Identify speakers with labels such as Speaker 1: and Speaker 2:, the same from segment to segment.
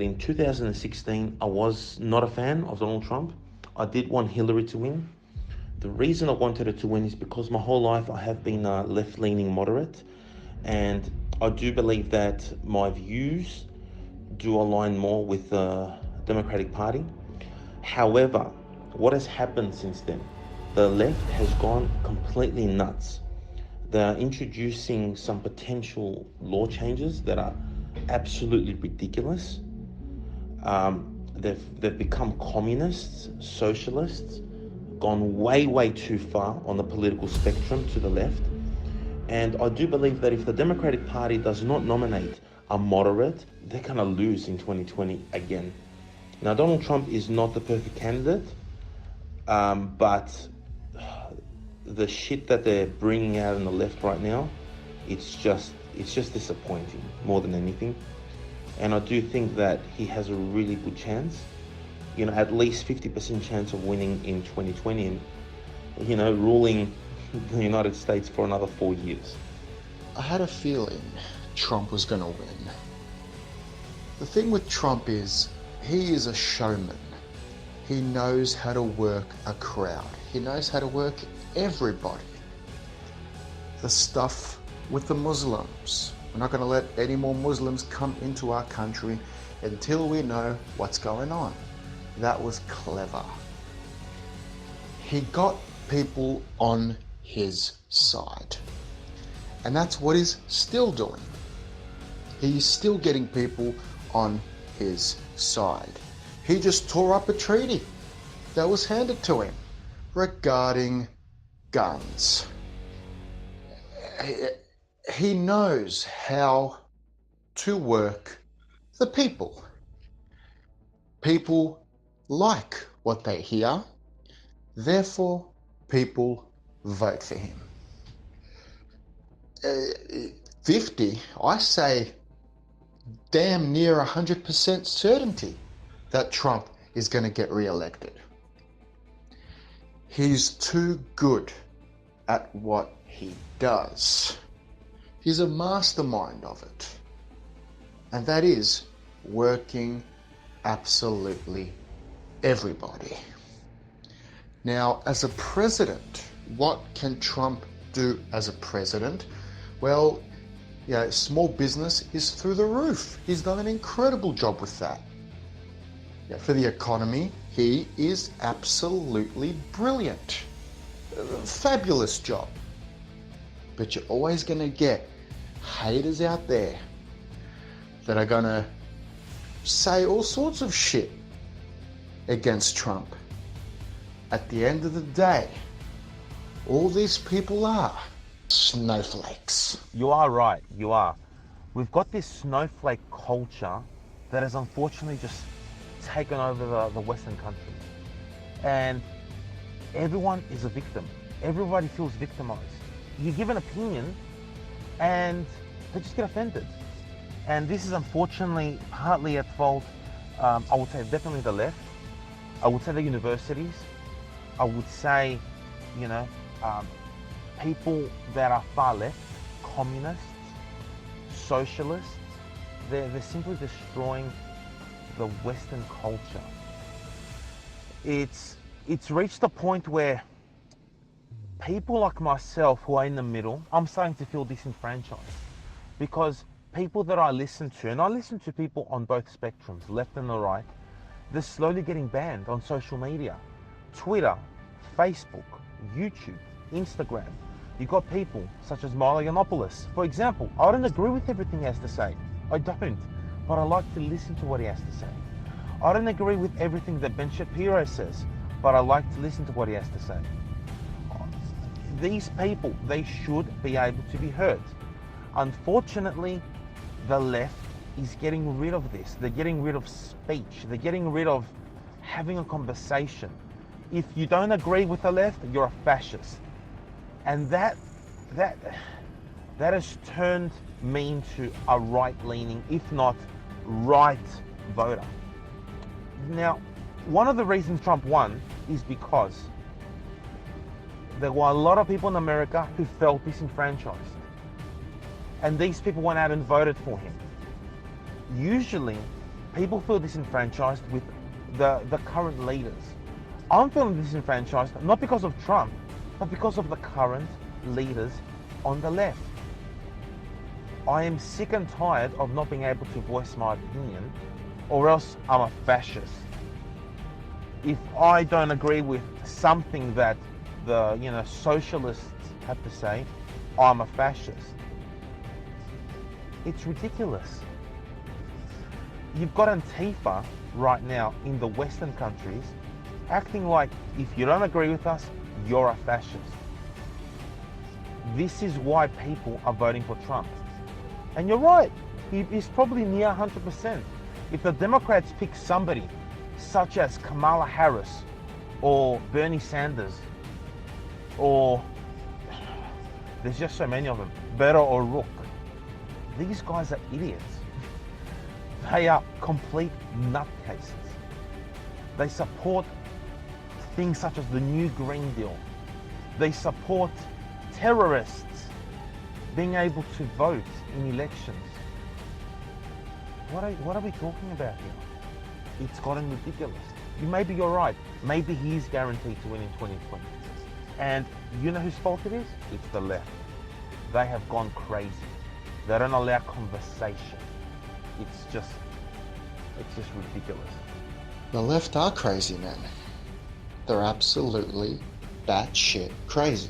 Speaker 1: In 2016, I was not a fan of Donald Trump. I did want Hillary to win. The reason I wanted her to win is because my whole life I have been a left-leaning moderate, and I do believe that my views do align more with the Democratic Party. However, what has happened since then? The left has gone completely nuts. They're introducing some potential law changes that are absolutely ridiculous. They've become communists, socialists, gone way too far on the political spectrum to the left. And I do believe that if the Democratic Party does not nominate a moderate, they're going to lose in 2020 again. Now, Donald Trump is not the perfect candidate, but the shit that they're bringing out on the left right now, it's just disappointing more than anything. And I do think that he has a really good chance, at least 50% chance of winning in 2020 and, ruling the United States for another 4 years.
Speaker 2: I had a feeling Trump was going to win. The thing with Trump is, he is a showman. He knows how to work a crowd. He knows how to work everybody. The stuff with the Muslims. We're not going to let any more Muslims come into our country until we know what's going on. That was clever. He got people on his side. And that's what he's still doing. He's still getting people on his side. He just tore up a treaty that was handed to him regarding guns. He knows how to work the people. People like what they hear, therefore people vote for him. 50, I say damn near 100% certainty that Trump is going to get re-elected. He's too good at what he does. He's a mastermind of it. And that is working absolutely everybody. Now, as a president, what can Trump do as a president? Well, small business is through the roof. He's done an incredible job with that. For the economy, he is absolutely brilliant. Fabulous job. But you're always going to get haters out there that are going to say all sorts of shit against Trump. At the end of the day, all these people are snowflakes.
Speaker 1: You are right, you are. We've got this snowflake culture that has unfortunately just taken over the Western country. And everyone is a victim. Everybody feels victimized. You give an opinion and they just get offended. And this is unfortunately partly at fault, I would say definitely the left. I would say the universities. I would say, people that are far left, communists, socialists, they're simply destroying the Western culture. It's reached a point where people like myself who are in the middle, I'm starting to feel disenfranchised because people that I listen to, and I listen to people on both spectrums, left and the right, they're slowly getting banned on social media. Twitter, Facebook, YouTube, Instagram. You've got people such as Milo Yiannopoulos. For example, I don't agree with everything he has to say. I don't, but I like to listen to what he has to say. I don't agree with everything that Ben Shapiro says, but I like to listen to what he has to say. These people, they should be able to be heard. Unfortunately, the left is getting rid of this. They're getting rid of speech. They're getting rid of having a conversation. If you don't agree with the left, you're a fascist. And that has turned me into a right-leaning, if not right voter. Now, one of the reasons Trump won is because there were a lot of people in America who felt disenfranchised. And these people went out and voted for him. Usually, People feel disenfranchised with the current leaders. I'm feeling disenfranchised not because of Trump, but because of the current leaders on the left. I am sick and tired of not being able to voice my opinion, or else I'm a fascist. If I don't agree with something that the socialists have to say, I'm a fascist. It's ridiculous. You've got Antifa right now in the Western countries acting like if you don't agree with us, you're a fascist. This is why people are voting for Trump. And you're right, he's probably near 100%. If the Democrats pick somebody such as Kamala Harris or Bernie Sanders, or there's just so many of them, Beto O'Rourke, these guys are idiots. They are complete nutcases. They support things such as the New Green Deal. They support terrorists being able to vote in elections. What are we talking about here? It's gotten ridiculous. Maybe you're right. Maybe he's guaranteed to win in 2020. And you know whose fault it is? It's the left. They have gone crazy. They don't allow conversation. It's just ridiculous.
Speaker 2: The left are crazy, man. They're absolutely batshit crazy.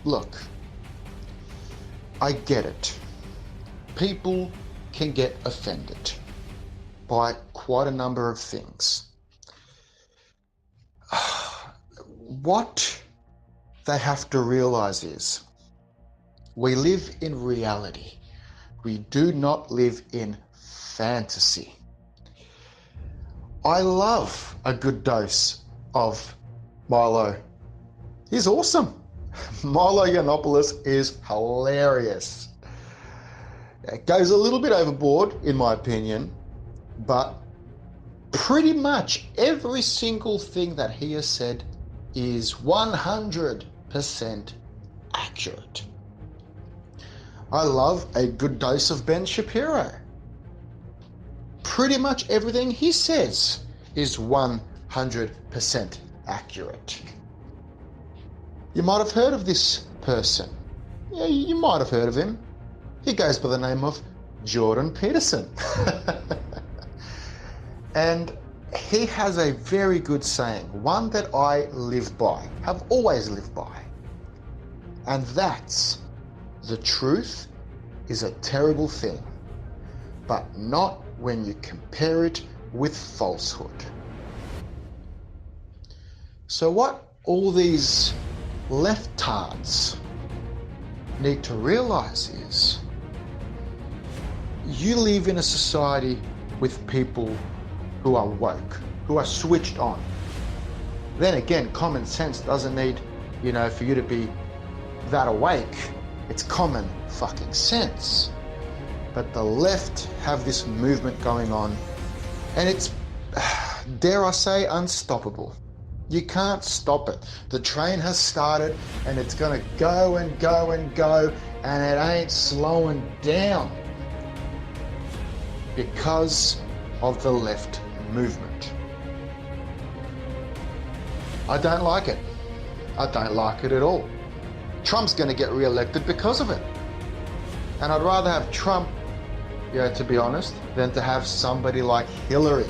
Speaker 2: Look, I get it. People can get offended by quite a number of things. What they have to realize is we live in reality. We do not live in fantasy. I love a good dose of Milo. He's awesome. Milo Yiannopoulos is hilarious. It goes a little bit overboard, in my opinion, but pretty much every single thing that he has said is 100% accurate. I love a good dose of Ben Shapiro. Pretty much everything he says is 100% accurate. You might have heard of this person. Yeah, you might have heard of him. He goes by the name of Jordan Peterson. And he has a very good saying, one that I live by, have always lived by. And that's, the truth is a terrible thing, but not when you compare it with falsehood. So what all these leftards need to realize is you live in a society with people who are woke, who are switched on. Then again, common sense doesn't need, for you to be that awake. It's common fucking sense. But the left have this movement going on, and it's, dare I say, unstoppable. You can't stop it. The train has started, and it's gonna go and go and go, and it ain't slowing down because of the left movement. I don't like it. I don't like it at all. Trump's going to get re-elected because of it. And I'd rather have Trump, to be honest, than to have somebody like Hillary.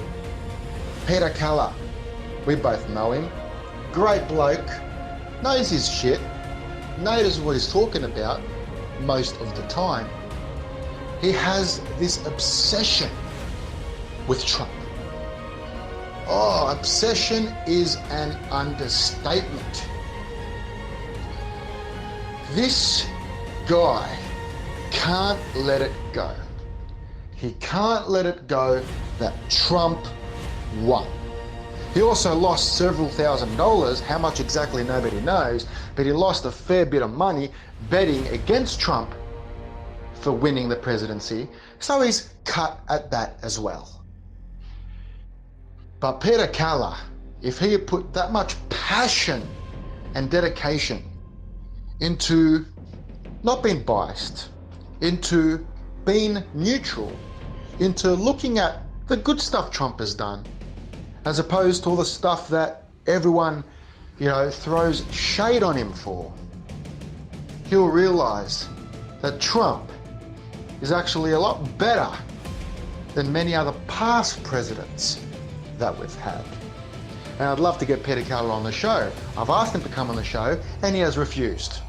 Speaker 2: Peter Keller, we both know him. Great bloke, knows his shit, knows what he's talking about most of the time. He has this obsession with Trump. Oh, obsession is an understatement. This guy can't let it go. He can't let it go that Trump won. He also lost several $1,000s, how much exactly nobody knows, but he lost a fair bit of money betting against Trump for winning the presidency, so he's cut at that as well. But Peter Keller, if he had put that much passion and dedication into not being biased, into been neutral into looking at the good stuff Trump has done, as opposed to all the stuff that everyone, throws shade on him for, he'll realize that Trump is actually a lot better than many other past presidents that we've had. And I'd love to get Peter Keller on the show. I've asked him to come on the show and he has refused.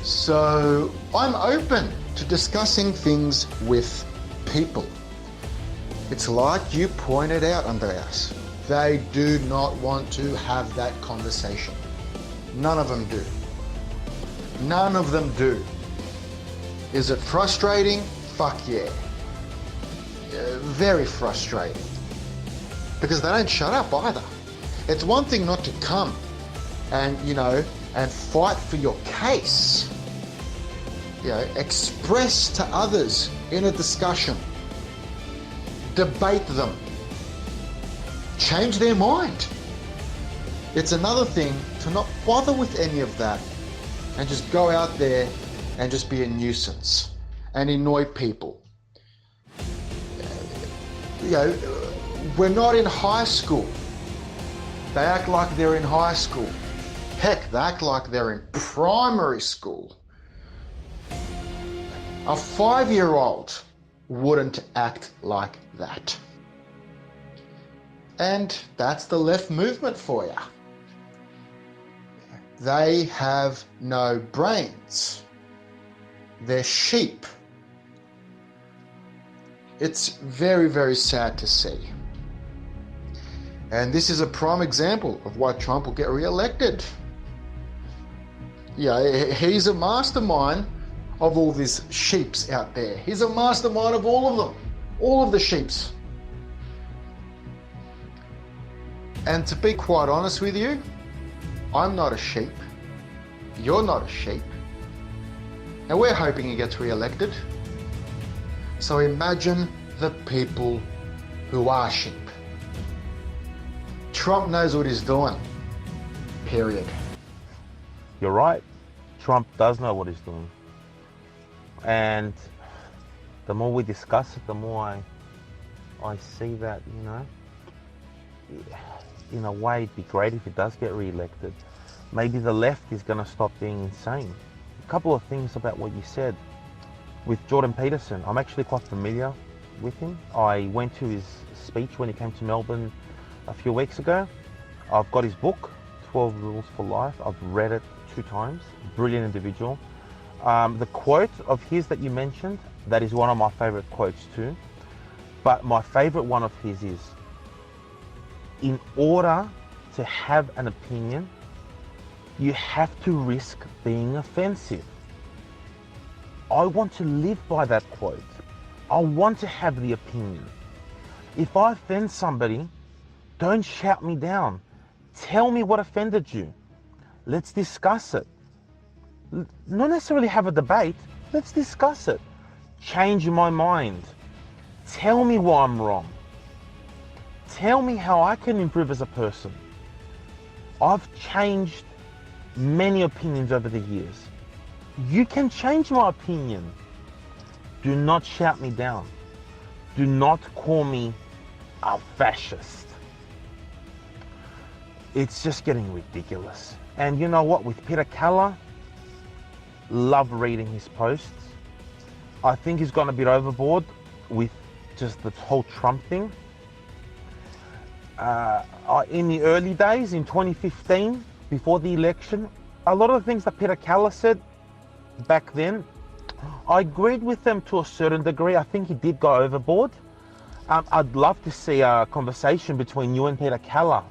Speaker 2: So I'm open to discussing things with people. It's like you pointed out, Andreas. They do not want to have that conversation. None of them do. None of them do. Is it frustrating? Fuck yeah. Very frustrating. Because they don't shut up either. It's one thing not to come and, and fight for your case. Express to others in a discussion. Debate them. Change their mind. It's another thing to not bother with any of that and just go out there and just be a nuisance and annoy people. We're not in high school. They act like they're in high school. Heck, they act like they're in primary school. A 5-year-old wouldn't act like that. And that's the left movement for you. They have no brains. They're sheep. It's very, very sad to see. And this is a prime example of why Trump will get re-elected. He's a mastermind of all these sheeps out there. He's a mastermind of all of them. All of the sheeps. And to be quite honest with you, I'm not a sheep. You're not a sheep. And we're hoping he gets re-elected. So imagine the people who are sheep. Trump knows what he's doing. Period.
Speaker 1: You're right. Trump does know what he's doing. And the more we discuss it, the more I see that, in a way it'd be great if he does get re-elected. Maybe the left is going to stop being insane. A couple of things about what you said. With Jordan Peterson, I'm actually quite familiar with him. I went to his speech when he came to Melbourne a few weeks ago. I've got his book, 12 Rules for Life. I've read it 2 times. Brilliant individual. The quote of his that you mentioned, that is one of my favorite quotes too. But my favorite one of his is, in order to have an opinion, you have to risk being offensive. I want to live by that quote. I want to have the opinion. If I offend somebody, don't shout me down. Tell me what offended you. Let's discuss it. Not necessarily have a debate. Let's discuss it. Change my mind. Tell me why I'm wrong. Tell me how I can improve as a person. I've changed many opinions over the years. You can change my opinion. Do not shout me down. Do not call me a fascist. It's just getting ridiculous. And you know what, with Peter Keller, love reading his posts. I think he's gone a bit overboard with just the whole Trump thing. In the early days, in 2015, before the election, a lot of the things that Peter Keller said back then, I agreed with them to a certain degree. I think he did go overboard. I'd love to see a conversation between you and Peter Keller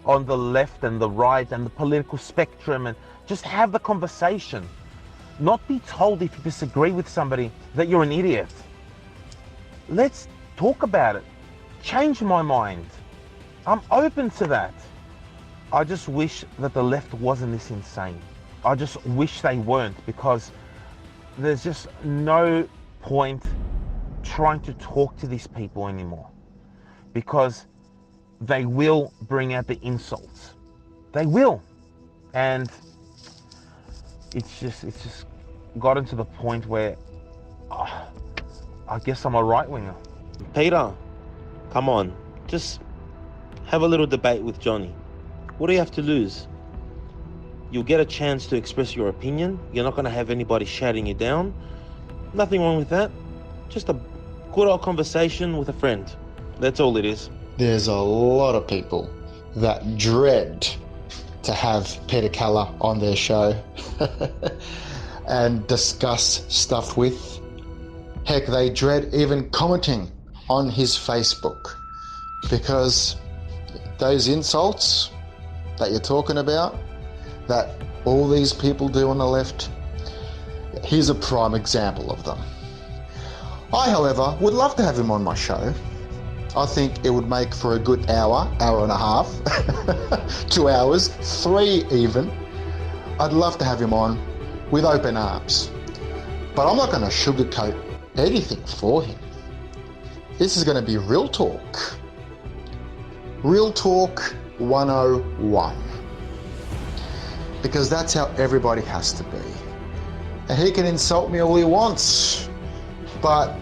Speaker 1: on the left and the right and the political spectrum, and just have the conversation. Not be told if you disagree with somebody that you're an idiot. Let's talk about it. Change my mind. I'm open to that. I just wish that the left wasn't this insane. I just wish they weren't, because there's just no point trying to talk to these people anymore, because they will bring out the insults. They will. And it's just gotten to the point where I guess I'm a right winger. Peter, come on, just have a little debate with Johnny. What do you have to lose? You'll get a chance to express your opinion. You're not going to have anybody shouting you down. Nothing wrong with that. Just a good old conversation with a friend. That's all it is.
Speaker 2: There's a lot of people that dread to have Peter Keller on their show and discuss stuff with. Heck, they dread even commenting on his Facebook, because those insults that you're talking about, that all these people do on the left, here's a prime example of them. I, however, would love to have him on my show. I think it would make for a good hour and a half, 2 hours, 3 even. I'd love to have him on with open arms. But I'm not going to sugarcoat anything for him. This is going to be real talk. Real talk 101. Because that's how everybody has to be. And he can insult me all he wants, but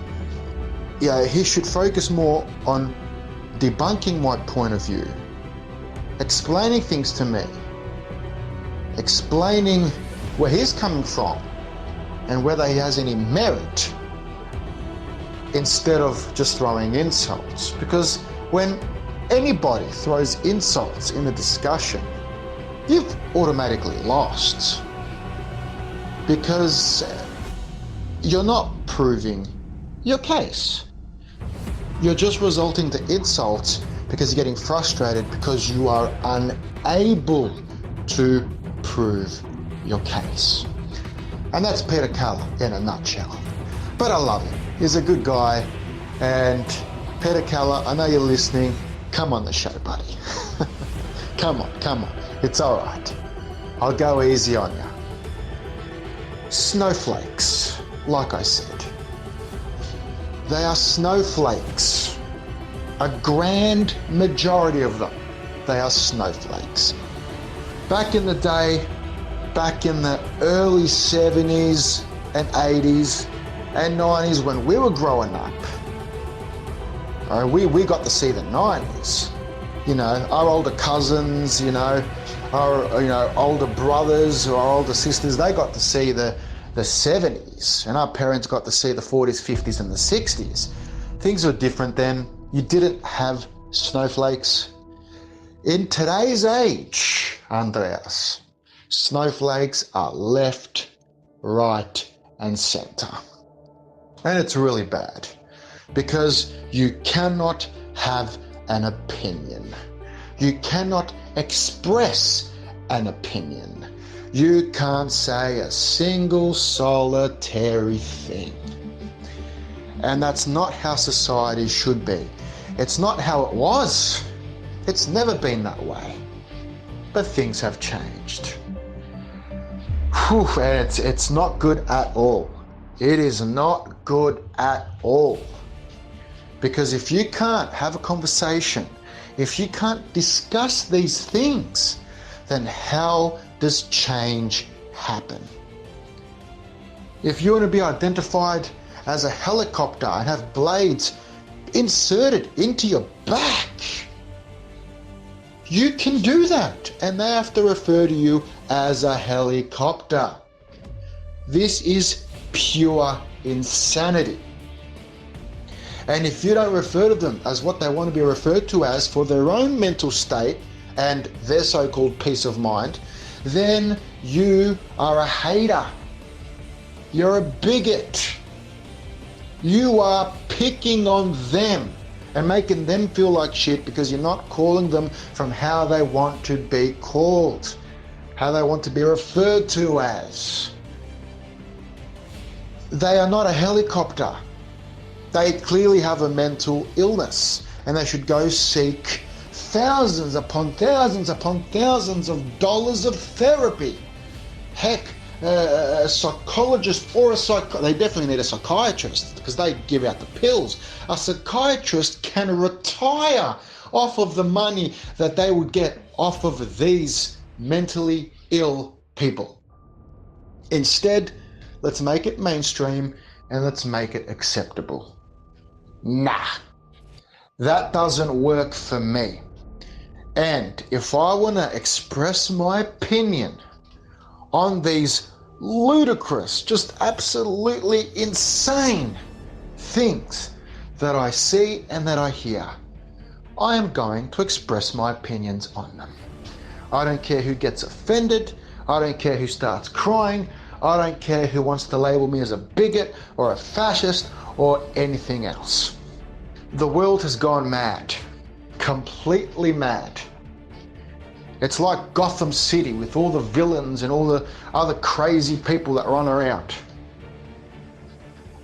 Speaker 2: yeah, he should focus more on debunking my point of view, explaining things to me, explaining where he's coming from and whether he has any merit, instead of just throwing insults. Because when anybody throws insults in a discussion, you've automatically lost, because you're not proving your case. You're just resulting to insults because you're getting frustrated because you are unable to prove your case. And that's Peter Keller in a nutshell. But I love him. He's a good guy. And Peter Keller, I know you're listening. Come on the show, buddy. Come on. It's all right. I'll go easy on you. Snowflakes, like I said. They are snowflakes. A grand majority of them, they are snowflakes. Back in the day, back in the early 70s and 80s and 90s when we were growing up, we got to see the 90s. You know, our older cousins, our older brothers or our older sisters, they got to see the 70s, and our parents got to see the 40s, 50s and the 60s. Things were different then. You didn't have snowflakes. In today's age, Andreas, snowflakes are left, right and center. And it's really bad, because you cannot have an opinion. You cannot express an opinion. You can't say a single solitary thing. And that's not how society should be. It's not how it was. It's never been that way. But things have changed. Whew, and it's not good at all. It is not good at all. Because if you can't have a conversation, if you can't discuss these things, then how does change happen? If you want to be identified as a helicopter and have blades inserted into your back, you can do that, and they have to refer to you as a helicopter. This is pure insanity. And if you don't refer to them as what they want to be referred to as for their own mental state and their so-called peace of mind, then you are a hater. You're a bigot. You are picking on them and making them feel like shit because you're not calling them from how they want to be called, how they want to be referred to as. They are not a helicopter. They clearly have a mental illness, and they should go seek thousands upon thousands upon thousands of dollars of therapy. Heck, a psychologist or they definitely need a psychiatrist because they give out the pills. A psychiatrist can retire off of the money that they would get off of these mentally ill people. Instead, let's make it mainstream, and let's make it acceptable. Nah, that doesn't work for me. And if I want to express my opinion on these ludicrous, just absolutely insane things that I see and that I hear, I am going to express my opinions on them. I don't care who gets offended. I don't care who starts crying. I don't care who wants to label me as a bigot or a fascist or anything else. The world has gone mad. Completely mad. It's like Gotham City with all the villains and all the other crazy people that run around.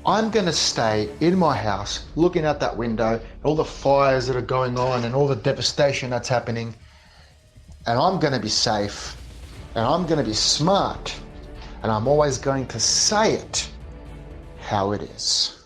Speaker 2: I'm going to stay in my house looking out that window, all the fires that are going on and all the devastation that's happening, and I'm going to be safe, and I'm going to be smart, and I'm always going to say it how it is.